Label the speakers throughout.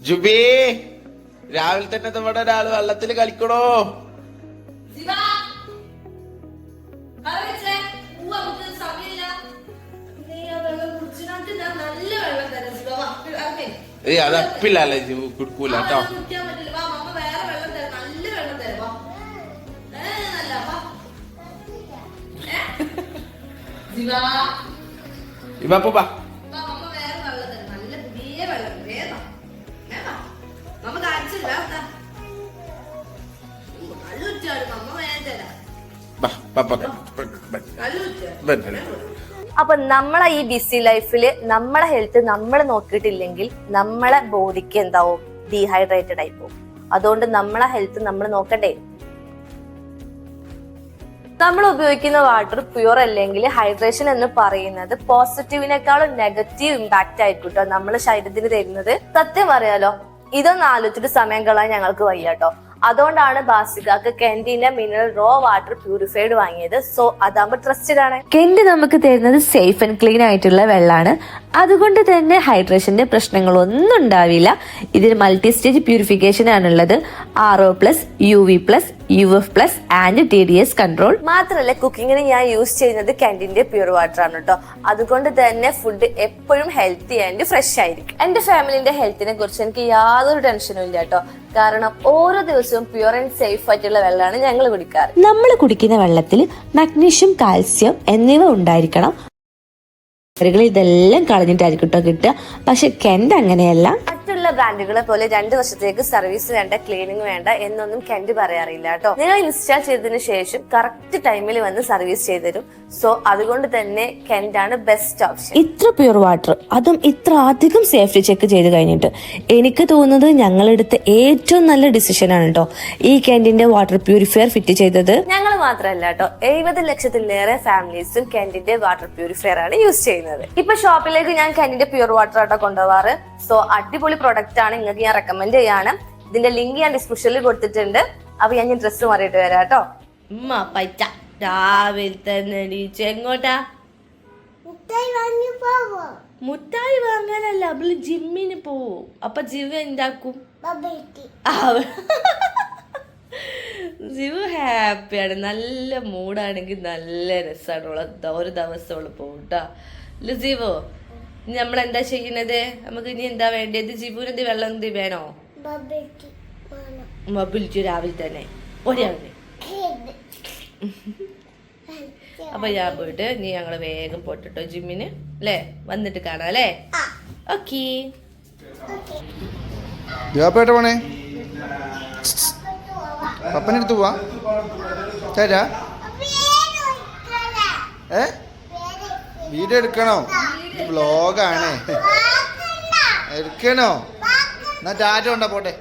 Speaker 1: ജുബി രാവിലെ തന്നെ നമ്മുടെ ഒരാള് വെള്ളത്തിൽ കളിക്കണോ? അതപ്പില്ലല്ലേ കുടിക്കൂല കേട്ടോ. ഇപ്പൊ
Speaker 2: അപ്പൊ നമ്മളെ ഈ ബിസി ലൈഫില് നമ്മളെ ഹെൽത്ത് നമ്മൾ നോക്കിയിട്ടില്ലെങ്കിൽ നമ്മളെ ബോഡിക്ക് എന്താവും, ഡീഹൈഡ്രേറ്റഡ് ആയി പോകും. അതുകൊണ്ട് നമ്മളെ ഹെൽത്ത് നമ്മൾ നോക്കണ്ടേ. നമ്മൾ ഉപയോഗിക്കുന്ന വാട്ടർ പ്യുവർ അല്ലെങ്കിൽ ഹൈഡ്രേഷൻ എന്ന് പറയുന്നത് പോസിറ്റീവിനേക്കാളും നെഗറ്റീവ് ഇമ്പാക്റ്റ് ആയിരിക്കും കേട്ടോ നമ്മളെ ശരീരത്തിന് തരുന്നത്. സത്യം പറയാലോ, ഇതൊന്നും ആലോചിച്ചിട്ട് സമയം കളയാൻ ഞങ്ങൾക്ക് വയ്യ കേട്ടോ. അതുകൊണ്ടാണ് ബാസികാക്ക് കെന്റിന്റെ മിനറൽ റോ വാട്ടർ പ്യൂരിഫൈഡ് വാങ്ങിയത്. സോ അതാകുമ്പോൾ ട്രസ്റ്റഡ് ആണ്. കെന്റ് നമുക്ക് തരുന്നത് സേഫ് ആൻഡ് ക്ലീൻ ആയിട്ടുള്ള വെള്ളമാണ്. അതുകൊണ്ട് തന്നെ ഹൈഡ്രേഷന്റെ പ്രശ്നങ്ങളൊന്നും ഉണ്ടാവില്ല. ഇതിൽ മൾട്ടി സ്റ്റേജ് പ്യൂരിഫിക്കേഷൻ ആണുള്ളത്. RO+, UV+, UF+ and TDS control. മാത്രമല്ല കുക്കിങ്ങിന് ഞാൻ യൂസ് ചെയ്യുന്നത് കെന്റിന്റെ പ്യൂർ വാട്ടർ ആണ് കേട്ടോ. അതുകൊണ്ട് തന്നെ ഫുഡ് എപ്പോഴും ഹെൽത്തി ആൻഡ് ഫ്രഷ് ആയിരിക്കും. എന്റെ ഫാമിലിന്റെ ഹെൽത്തിനെ കുറിച്ച് എനിക്ക് യാതൊരു ടെൻഷനും ഇല്ല കേട്ടോ. കാരണം ഓരോ ദിവസവും പ്യൂർ ആൻഡ് സേഫ് ആയിട്ടുള്ള വെള്ളമാണ് ഞങ്ങൾ കുടിക്കാറ്.
Speaker 3: നമ്മൾ കുടിക്കുന്ന വെള്ളത്തിൽ മഗ്നീഷ്യം, കാൽസ്യം എന്നിവ ഉണ്ടായിരിക്കണം. ഇതെല്ലാം കളഞ്ഞിട്ടായിരിക്കും കേട്ടോ കിട്ടുക. പക്ഷെ കെന്റ് അങ്ങനെയല്ല.
Speaker 2: മറ്റുള്ള ബ്രാൻഡുകളെ പോലെ 2 വർഷത്തേക്ക് സർവീസ് വേണ്ട, ക്ലീനിങ് വേണ്ട എന്നൊന്നും കെന്റ് പറയാറില്ല കേട്ടോ. നിങ്ങൾ ഇൻസ്റ്റാൾ ചെയ്തതിനു ശേഷം കറക്റ്റ് ടൈമിൽ വന്ന് സർവീസ് ചെയ്തുതരും. സോ അതുകൊണ്ട് തന്നെ കെന്റ് ആണ് ബെസ്റ്റ് ഓപ്ഷൻ.
Speaker 3: ഇത്ര പ്യൂർ വാട്ടർ, അതും ഇത്ര അധികം സേഫ്റ്റി ചെക്ക് ചെയ്ത് കഴിഞ്ഞിട്ട് എനിക്ക് തോന്നുന്നത് ഞങ്ങളെടുത്ത ഏറ്റവും നല്ല ഡിസിഷൻ ആണ് കേട്ടോ ഈ കെന്റിന്റെ വാട്ടർ പ്യൂരിഫയർ ഫിറ്റ് ചെയ്തത്.
Speaker 2: ഞങ്ങൾ മാത്രമല്ല കേട്ടോ, 70 ലക്ഷത്തിലേറെ ഫാമിലീസും കെന്റിന്റെ വാട്ടർ പ്യൂരിഫയർ ആണ് യൂസ് ചെയ്യുന്നത്. ഇപ്പൊ ഷോപ്പിലേക്ക് ഞാൻ കെന്റിന്റെ പ്യൂർ വാട്ടർ ആട്ടോ കൊണ്ടുപോവാറ്. സോ അടിപൊളി പ്രൊഡക്റ്റ് ആണ്, നിങ്ങൾക്ക് ഞാൻ റെക്കമെൻഡ് ചെയ്യാണ്. ഇതിന്റെ ലിങ്ക് ഞാൻ ഡിസ്ക്രിപ്ഷനിൽ കൊടുത്തിട്ടുണ്ട്. അപ്പൊ ഞാൻ ഡ്രസ്സ് മാറിയിട്ട് വരാം കേട്ടോ. പൈറ്റ രാവിലെ തന്നെ എങ്ങോട്ടാ? മുട്ടായി വാങ്ങാനല്ല, അവള് ജിമ്മിന് പോവും. അപ്പൊ ജീവ എന്താക്കും? ജീവ ഹാപ്പിയാണ്, നല്ല മൂഡാണെങ്കിൽ നല്ല രസമാണ്. ഒരു ദിവസം അവള് പോവും കേട്ടോ. അല്ല ജീവോ, നമ്മളെന്താ ചെയ്യുന്നത്? നമുക്ക് ഇനി എന്താ വേണ്ടത്? ജിബുവിന് എന്ത് വെള്ളം എന്ത് വേണോ? മൊബിലിറ്റി രാവിലെ തന്നെ ഒരാവിലെ. അപ്പൊ ഞാൻ പോയിട്ട് നീ ഞങ്ങള് വേഗം പോട്ടോ ജിമ്മിന് അല്ലേ, വന്നിട്ട് കാണാം അല്ലേ? ഓക്കേ.
Speaker 4: പോണേ പപ്പനെടുത്ത് പോവാ ചേരാ. വീഡിയോ എടുക്കണോ? വ്ലോഗാണ്, എടുക്കണോ? എന്നാ ടാറ്റ കൊണ്ടാ പോട്ടെ.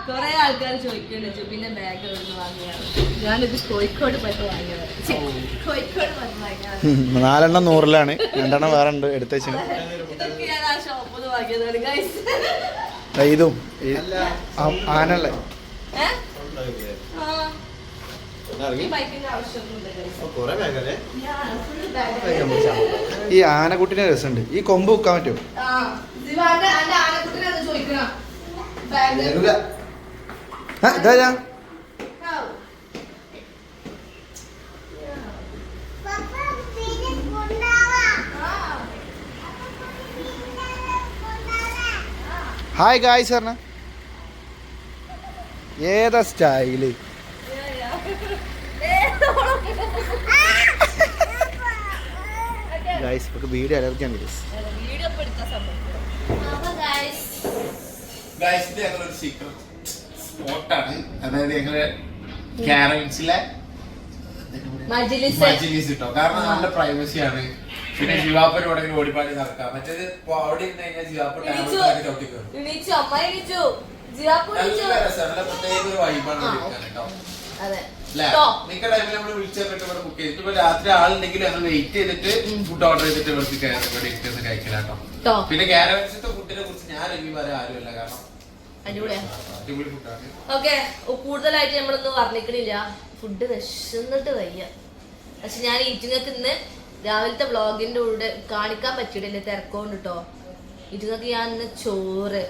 Speaker 2: കൊറേ ആൾക്കാർ ചോദിക്കുന്നുണ്ട് ജുബിന്റെ ബാഗ് എവിടെ വാങ്ങിയാണ്. ഞാനിത് കോഴിക്കോട് പോയിട്ട് വാങ്ങിയത്. കോഴിക്കോട് വാങ്ങിയത്
Speaker 4: 4 100 2 വേറെ ഉണ്ട് എടുത്ത വെച്ചു.
Speaker 2: ഇതൊക്കെ ഞാൻ ആ ഷോപ്പിൽ വാങ്ങിയതാണ് ഗൈസ്.
Speaker 4: ഇതും ആനല്ലേ ഈ ആനക്കുട്ടിനെ രസമുണ്ട്. ഈ കൊമ്പ് വെക്കാൻ പറ്റുമോ? ഇതാ ഹായ് ഗായ്സ് പറഞ്ഞ ഏതാ സ്റ്റൈല്? ഗായ്സ് നമുക്ക് വീഡിയോ അലർജിയാണ്.
Speaker 1: ഞങ്ങളൊരു സീക്രട്ട് സ്പോട്ടാണ്, അതായത് ഞങ്ങള് കാരൻസിലെ മജ്ലിസ് കിട്ടോ. കാരണം നല്ല പ്രൈവസിയാണ്. പിന്നെ ജിവാപ്പൻ എവിടെയെങ്കിലും ഓടിപ്പാടി നടക്കാം. മറ്റേത് അവിടെ ഇരുന്ന് കഴിഞ്ഞാൽ ജിവാപ്പ ടാബ്ലറ്റ് ചവിട്ടി കയറും. നല്ല രസം, നല്ല പ്രത്യേക ഒരു വൈബാണ് കേട്ടോ. മിക്ക ടൈമിൽ നമ്മൾ വിളിച്ചിട്ട് ഇവിടെ ബുക്ക് ചെയ്തിട്ട് ഇപ്പൊ രാത്രി ആളുണ്ടെങ്കിൽ അത് വെയിറ്റ് ചെയ്തിട്ട് ഫുഡ് ഓർഡർ ചെയ്തിട്ട് ഇവർക്ക് കയറി കഴിക്കലാട്ടോ. പിന്നെ കാരവൻസിന്റെ ഫുഡിനെ കുറിച്ച് ഞാൻ റിവ്യൂ പറയാൻ ആരുമില്ല, കാരണം അടിപൊളി ഫുഡാണ്.
Speaker 2: ഓക്കെ, കൂടുതലായിട്ട് നമ്മളൊന്നും വർണ്ണിക്കണില്ല. ഫുഡ് വിശന്നിട്ട് വയ്യ. പക്ഷെ ഞാൻ ഈറ്റുങ്ങൾക്ക് ഇന്ന് രാവിലത്തെ വ്ളോഗിന്റെ കൂടെ കാണിക്കാൻ പറ്റിയിട്ടില്ല, തിരക്കോണ്ട് കേട്ടോ. ഈറ്റുങ്ങൾക്ക് ഞാൻ ഇന്ന് ചോറ്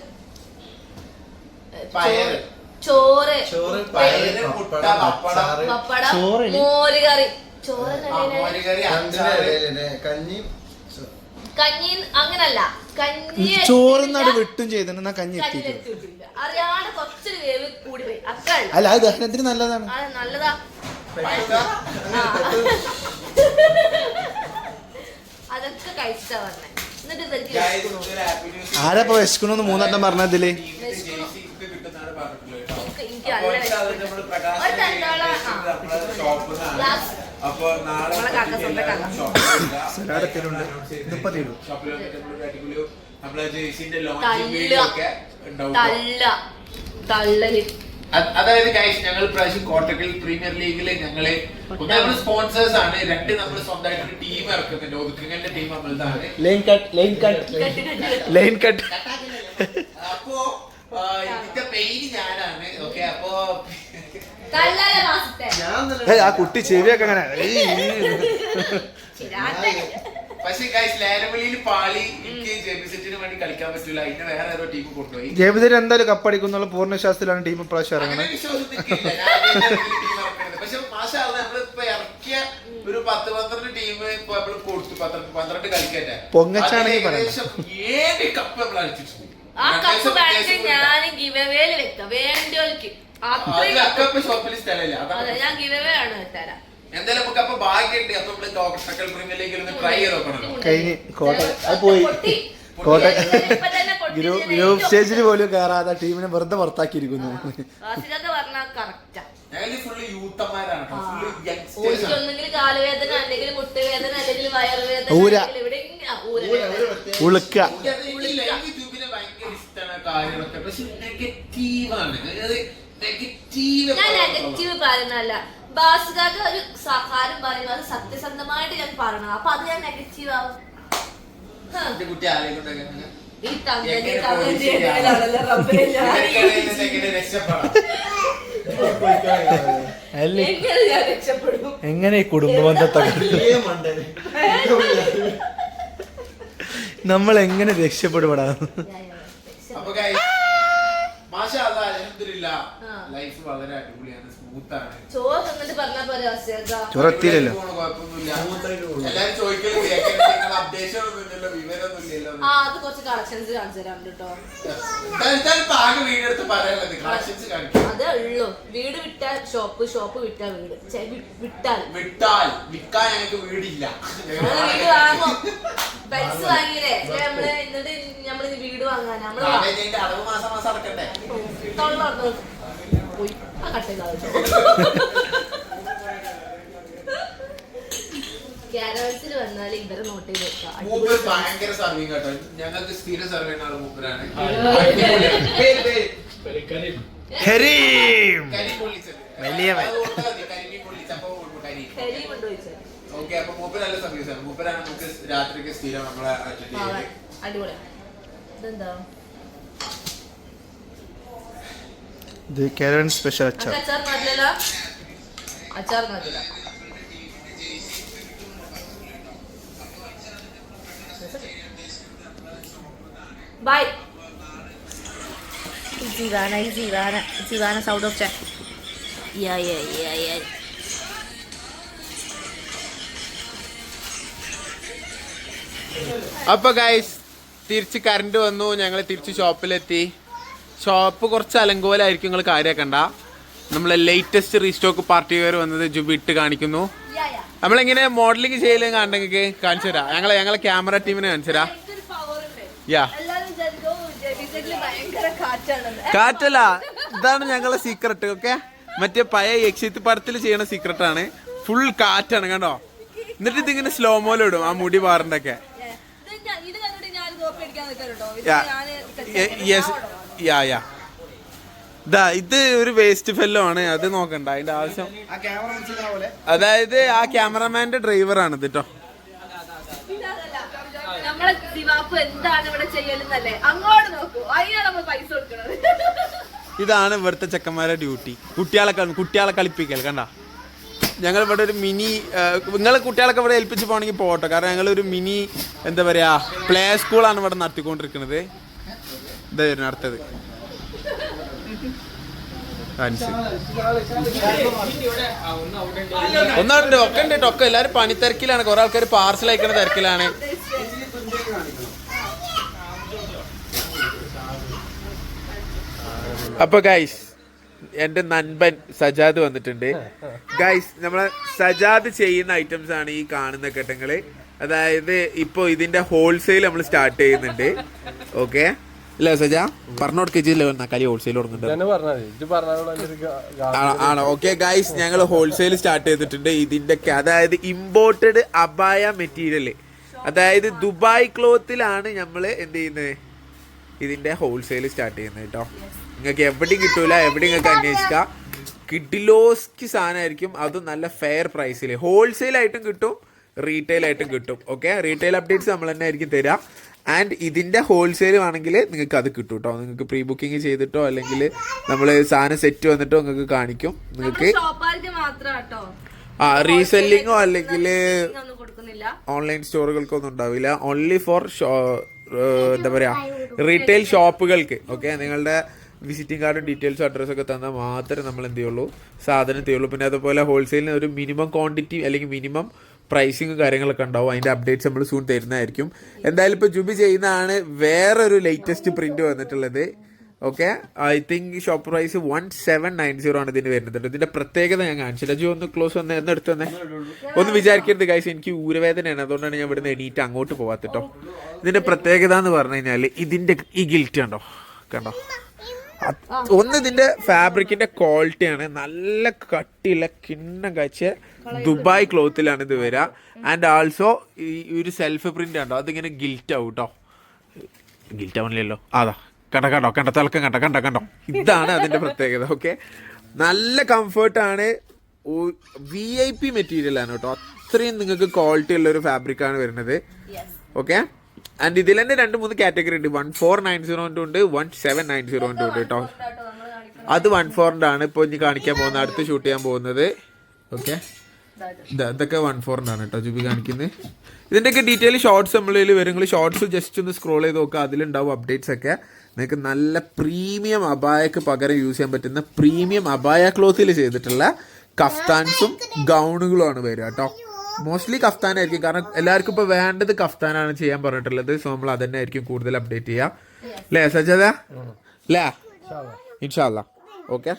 Speaker 2: പപ്പടം മോര് കറി കഞ്ഞി അങ്ങനല്ല, കഞ്ഞി
Speaker 4: ചോറുന്നാട് വിട്ടും ചെയ്തിട്ട് കഞ്ഞി
Speaker 2: അറിയാണ്ട് കുറച്ചൊരു വേവ് കൂടി പോയി.
Speaker 4: അല്ല അത് ദഹനത്തിന് നല്ലതാണ്.
Speaker 2: നല്ലതാ. അതൊക്കെ കഴിച്ചാ പറഞ്ഞേ. എന്നിട്ട്
Speaker 4: ആരപ്പോ വിശക്കണമെന്ന് 3 വട്ടം പറഞ്ഞതില്
Speaker 1: അതായത് ഞങ്ങൾ പ്രാവശ്യം കോട്ടക്കൽ പ്രീമിയർ ലീഗില് ഞങ്ങള് നമ്മൾ സ്പോൺസേഴ്സ് ആണ്, 2 നമ്മൾ സ്വന്തമായിട്ട് ഒരു ടീം ഇറക്കുന്നുണ്ട്. ഒതുക്കങ്ങളുടെ ടീം നമ്മളതാണ്. അപ്പോ ഇതിന്റെ മെയിൻ ഞാനാണ്. ഓക്കെ, അപ്പോ
Speaker 4: ആ കുട്ടി ചെവിയൊക്കെ അങ്ങനെ.
Speaker 1: പക്ഷേ ഗൈസ് ലേലവിളിയിൽ പാളി എനിക്ക് ജെബിസെറ്റിന് വേണ്ടി കളിക്കാൻ പറ്റൂല. അതിന് വേറെ ഏതോ ടീം കൊണ്ടുപോയി.
Speaker 4: ജെബിസെറ്റ് എന്തായാലും കപ്പടിക്കുന്നുള്ള പൂർണ്ണ വിശ്വാസത്തിലാണ് ടീം പ്രാവശ്യം ഇറങ്ങുന്നത്.
Speaker 1: പക്ഷെ മാഷാ നമ്മളിപ്പോ ഇറക്കിയ ഒരു 10-12 ടീം ഇപ്പൊ നമ്മള് കൊടുത്തു. 12 കളിക്കട്ടെ
Speaker 4: പൊങ്ങച്ചാണെങ്കിൽ പറയാം
Speaker 1: 7 കപ്പ് നമ്മൾ അടിച്ചിട്ടുണ്ട്. ഷോപ്പിൽ സ്ഥലമില്ല. എന്തായാലും നമുക്ക് അപ്പൊ ഭാഗ്യമുണ്ട്. അപ്പൊ നമ്മള് കോട്ടക്കൽ പ്രീമിയർ ലീഗിൽ ഒന്ന് ട്രൈ ചെയ്ത് നോക്കണം.
Speaker 4: കഴിഞ്ഞ് പോയി ഗ്രൂപ്പ് സ്റ്റേജിൽ പോലും കയറാതെ ടീമിനെ വെറുതെ പുറത്താക്കിയിരിക്കുന്നു.
Speaker 1: ഞങ്ങൾ ഫുള്ള് യൂത്തന്മാരാണ്, ഫുള്ള്
Speaker 4: ഉളുക്ക
Speaker 1: യൂട്യൂബിനെ ഭയങ്കര ഇഷ്ടമാണ് കാര്യങ്ങളൊക്കെ. പക്ഷെ നെഗറ്റീവാണ്.
Speaker 2: നെഗറ്റീവ് പറയുന്നല്ല, ബാസുകാർക്ക് ഒരു കാര്യം പറയുന്നത് അത് സത്യസന്ധമായിട്ട് ഞാൻ പറയണം. അപ്പൊ അത് ഞാൻ നെഗറ്റീവ് ആവും.
Speaker 1: കുട്ടി ആരെക്കൊണ്ടൊക്കെ
Speaker 4: എങ്ങനെ ഈ കുടുംബബന്ധത്തൊക്കെ നമ്മൾ എങ്ങനെ രക്ഷപ്പെടുപെടാ?
Speaker 1: ലൈഫ് വളരെ അടിപൊളിയാണ്, സ്മൂത്ത് ആണ്.
Speaker 4: ചോറെത്തിയില്ലല്ലോ.
Speaker 1: എല്ലാരും ചോദിക്കലും അപ്ഡേഷൻ ഒന്നുമില്ലല്ലോ, വിവരമൊന്നുമില്ലല്ലോ. പാക വീടെടുത്ത് പറയാനുള്ളത് കളക്ഷൻസ് കാണിക്കും.
Speaker 2: അതേ ഉള്ളൂ. വീട് വിറ്റാൽ ഷോപ്പ്, ഷോപ്പ് വിറ്റാൽ വീട്,
Speaker 1: വിട്ടാൽ വിൽക്കാൻ ഞങ്ങൾക്ക് വീടില്ല.
Speaker 2: വീട് വാങ്ങോ പൈസ വാങ്ങിയില്ലേ നമ്മള്, എന്നിട്ട് നമ്മള് വീട് വാങ്ങാൻ നമ്മള്
Speaker 1: അടവ് മാസം മാസം അടക്കണ്ടേ?
Speaker 2: പോയി ആ കട്ട ക്യാരവൻസിൽ വന്നാല് ഇവരെ നോട്ട് ചെയ്ത് വെക്കാം.
Speaker 1: ഭയങ്കര സർവീ കേട്ടോ. ഞങ്ങൾക്ക് സ്ഥിരം സർവേ ആണ് മൂപ്പരാണ്. ഓക്കെ, അപ്പൊ മൂപ്പര് നല്ല സർവീസ് ആണ്. മൂപ്പരാണ് നമുക്ക് രാത്രിക്ക് സ്ഥിരം നമ്മളെ
Speaker 2: അടിപൊളി. ഇതെന്താ
Speaker 4: ഇത് കേരള സ്പെഷ്യൽ അച്ചാർ.
Speaker 2: അച്ചാർ നല്ലല്ല, അച്ചാർ നല്ലല്ല. Bye. Zivana, sound of chat. Yeah.
Speaker 1: അപ്പൊ ഗൈസ് തിരിച്ച് കറണ്ട് വന്നു. ഞങ്ങൾ തിരിച്ച് ഷോപ്പിലെത്തി. ഷോപ്പ് കുറച്ച് അലങ്കോലായിരിക്കും, നിങ്ങൾ കാര്യമാക്കണ്ട. നമ്മളെ ലേറ്റസ്റ്റ് റീസ്റ്റോക്ക് പാർട്ടി വെയർ വന്നത് ജുബി ഇട്ട് കാണിക്കുന്നു. നമ്മളെങ്ങനെ മോഡലിംഗ് ചെയ്യല് കണ്ടെങ്കിൽ കാണിച്ചു തരാം. ഞങ്ങളെ ക്യാമറ ടീമിനെ കാണിച്ചു തരാം. കാറ്റല്ല, ഇതാണ് ഞങ്ങളെ സീക്രട്ട്. ഓക്കെ, മറ്റേ പഴയ യക്ഷിത്ത് പടത്തിൽ ചെയ്യണ സീക്രട്ട് ആണ്. ഫുൾ കാറ്റാണ് കണ്ടോ. എന്നിട്ട് ഇതിങ്ങനെ സ്ലോ മോലോ ഇടും ആ മുടി പാറിൻ്റെയൊക്കെ. ഇത് ഒരു വേസ്റ്റ് ഫെല്ലോ ആണ്, അത് നോക്കണ്ട, അതിന്റെ ആവശ്യം. അതായത് ആ ക്യാമറമാന്റെ ഡ്രൈവറാണ് ഇത് കേട്ടോ.
Speaker 2: നമ്മളെ ദിവാപ്പ് എന്താണ് ഇവിടെ ചെയ്യലെന്നല്ലേ, അങ്ങോട്ട് നോക്കൂ, അതിനാണ് നമ്മൾ പൈസ കൊടുക്കുന്നത്.
Speaker 1: ഇതാണ് ഇവിടുത്തെ ചെക്കന്മാരുടെ ഡ്യൂട്ടി. കുട്ടികളെ കളിപ്പിക്കൽ കണ്ട. ഞങ്ങൾ ഇവിടെ ഒരു മിനി നിങ്ങളെ കുട്ടികളൊക്കെ ഇവിടെ ഏൽപ്പിച്ച് പോകണമെങ്കിൽ പോകട്ടോ. കാരണം ഞങ്ങൾ ഒരു മിനി എന്താ പറയാ പ്ലേ സ്കൂളാണ് ഇവിടെ നടത്തിക്കൊണ്ടിരിക്കുന്നത്. ഇതാ വരുന്നത് അടുത്തത്. ഒന്നുണ്ട് ഒക്കെ ഉണ്ട് കേട്ടോ. ഒക്കെ എല്ലാവരും പണിത്തിരക്കിലാണ്. കുറെ ആൾക്കാർ പാർസൽ അയക്കുന്ന തിരക്കിലാണ്. അപ്പൊ ഗൈസ് എന്റെ നൻപൻ സജാദ് വന്നിട്ടുണ്ട്. ഗൈസ് നമ്മളെ സജാദ് ചെയ്യുന്ന ഐറ്റംസ് ആണ് ഈ കാണുന്ന ഘട്ടങ്ങള്. അതായത് ഇപ്പൊ ഇതിന്റെ ഹോൾസെയിൽ നമ്മൾ സ്റ്റാർട്ട് ചെയ്യുന്നുണ്ട്. ഓക്കെ അല്ലേ സജ? പറഞ്ഞോടുക്കില്ല കലി ഹോൾസെയിൽ ആണോ? ഓക്കെ ഗൈസ് ഞങ്ങൾ ഹോൾസെയിൽ സ്റ്റാർട്ട് ചെയ്തിട്ടുണ്ട് ഇതിന്റെ. അതായത് ഇമ്പോർട്ടഡ് അബായ മെറ്റീരിയൽ, അതായത് ദുബായ് ക്ലോത്തിലാണ് നമ്മൾ എന്ത് ചെയ്യുന്നത് ഇതിന്റെ ഹോൾസെയിൽ സ്റ്റാർട്ട് ചെയ്യുന്നത് കേട്ടോ. നിങ്ങൾക്ക് എവിടെയും കിട്ടൂല, എവിടെയും നിങ്ങൾക്ക് അന്വേഷിക്കാം. കിഡിലോസ്ക്ക് സാധനമായിരിക്കും, അതും നല്ല ഫെയർ പ്രൈസിൽ. ഹോൾസെയിൽ ആയിട്ടും കിട്ടും, റീറ്റെയിൽ ആയിട്ടും കിട്ടും. ഓക്കെ, റീറ്റെയിൽ അപ്ഡേറ്റ്സ് നമ്മൾ തന്നെ ആയിരിക്കും തരാം. ആൻഡ് ഇതിന്റെ ഹോൾസെയിൽ ആണെങ്കിൽ നിങ്ങൾക്ക് അത് കിട്ടും കേട്ടോ. നിങ്ങൾക്ക് പ്രീ ബുക്കിംഗ് ചെയ്തിട്ടോ അല്ലെങ്കിൽ നമ്മൾ സാധനം സെറ്റ് വന്നിട്ടോ നിങ്ങൾക്ക് കാണിക്കും. നിങ്ങൾക്ക് റീസെല്ലിങ്ങോ അല്ലെങ്കിൽ ഓൺലൈൻ സ്റ്റോറുകൾക്കൊന്നും ഉണ്ടാവില്ല. ഓൺലി ഫോർ എന്താ പറയാ റീറ്റെയിൽ ഷോപ്പുകൾക്ക്. ഓക്കെ, നിങ്ങളുടെ വിസിറ്റിംഗ് കാർഡും ഡീറ്റെയിൽസും അഡ്രസ്സൊക്കെ തന്നാൽ മാത്രമേ നമ്മൾ എന്ത് ചെയ്യുള്ളൂ സാധനം ചെയ്യുള്ളൂ. പിന്നെ അതുപോലെ ഹോൾസെയിലിന് ഒരു മിനിമം ക്വാണ്ടിറ്റി അല്ലെങ്കിൽ മിനിമം പ്രൈസിങ് കാര്യങ്ങളൊക്കെ ഉണ്ടാവും. അതിൻ്റെ അപ്ഡേറ്റ്സ് നമ്മൾ സൂൺ തരുന്നതായിരിക്കും. എന്തായാലും ഇപ്പോൾ ജുബി ചെയ്യുന്നതാണ് വേറൊരു ലേറ്റസ്റ്റ് പ്രിന്റ് വന്നിട്ടുള്ളത്. Okay, I think shop price 1790 ആണ് ഇതിന് വരുന്നത്. ഇതിന്റെ പ്രത്യേകത ഞാൻ കാണിച്ചില്ല. ജോ ഒന്ന് ക്ലോസ് വന്ന് എടുത്ത് തന്നെ ഒന്ന് വിചാരിക്കരുത് ഗൈസ്, എനിക്ക് ഊരവേദനയാണ്, അതുകൊണ്ടാണ് ഞാൻ ഇവിടുന്ന് എണീറ്റ് അങ്ങോട്ട് പോകാത്തിട്ടോ. ഇതിന്റെ പ്രത്യേകത എന്ന് പറഞ്ഞു കഴിഞ്ഞാൽ ഇതിന്റെ ഈ ഗിൽറ്റ് കണ്ടോ, കണ്ടോ? ഒന്ന് ഇതിന്റെ ഫാബ്രിക്കിന്റെ ക്വാളിറ്റിയാണ്. നല്ല കട്ടിയുള്ള കിണ്ണം കഴിച്ച ദുബായ് ക്ലോത്തിലാണ് ഇത് വരിക. ആൻഡ് ആൾസോ ഈ ഒരു സെൽഫ് പ്രിന്റ് ഉണ്ടോ, അതിങ്ങനെ ഗിൽറ്റ് ആവും കേട്ടോ. ഗിൽറ്റ് ആവുന്നില്ലല്ലോ, അതാ കണ്ടോ തിളക്കം കണ്ടോ. ഇതാണ് അതിന്റെ പ്രത്യേകത. ഓക്കെ, നല്ല കംഫർട്ടാണ്. VIP മെറ്റീരിയൽ ആണ് കേട്ടോ. അത്രയും നിങ്ങൾക്ക് ക്വാളിറ്റി ഉള്ള ഒരു ഫാബ്രിക് ആണ് വരുന്നത്. ഓക്കെ, ആൻഡ് ഇതിൽ തന്നെ 2-3 കാറ്റഗറി ഉണ്ട്. 1490 ഉണ്ട്, 1790 ഉണ്ട് കേട്ടോ. അത് 14 ആണ് ഇപ്പോൾ ഇനി കാണിക്കാൻ പോകുന്നത്, അടുത്ത് ഷൂട്ട് ചെയ്യാൻ പോകുന്നത്. ഓക്കെ, ഇതൊക്കെ 14 ആണ് കേട്ടോ ജുബി കാണിക്കുന്നത്. ഇതിൻ്റെയൊക്കെ ഡീറ്റെയിൽ ഷോർട്സ് നമ്മളിൽ വരും. നിങ്ങൾ ഷോർട്സ് ജസ്റ്റ് ഒന്ന് സ്ക്രോൾ ചെയ്ത് നോക്കുക, അതിലുണ്ടാവും അപ്ഡേറ്റ്സ് ഒക്കെ. നിങ്ങൾക്ക് നല്ല പ്രീമിയം അബായക്ക് പകരം യൂസ് ചെയ്യാൻ പറ്റുന്ന പ്രീമിയം അബായ ക്ലോത്തിൽ ചെയ്തിട്ടുള്ള കഫ്താൻസും ഗൗണുകളുമാണ് വരിക കേട്ടോ. മോസ്റ്റ്ലി കഫ്താനായിരിക്കും, കാരണം എല്ലാവർക്കും ഇപ്പോൾ വേണ്ടത് കഫ്താനാണ് ചെയ്യാൻ പറഞ്ഞിട്ടുള്ളത്. സോ നമ്മൾ അതന്നെ ആയിരിക്കും കൂടുതൽ അപ്ഡേറ്റ് ചെയ്യാം. അല്ലേ സജാദ? അല്ലേ? ഇൻഷാ അല്ലാ. ഓക്കെ.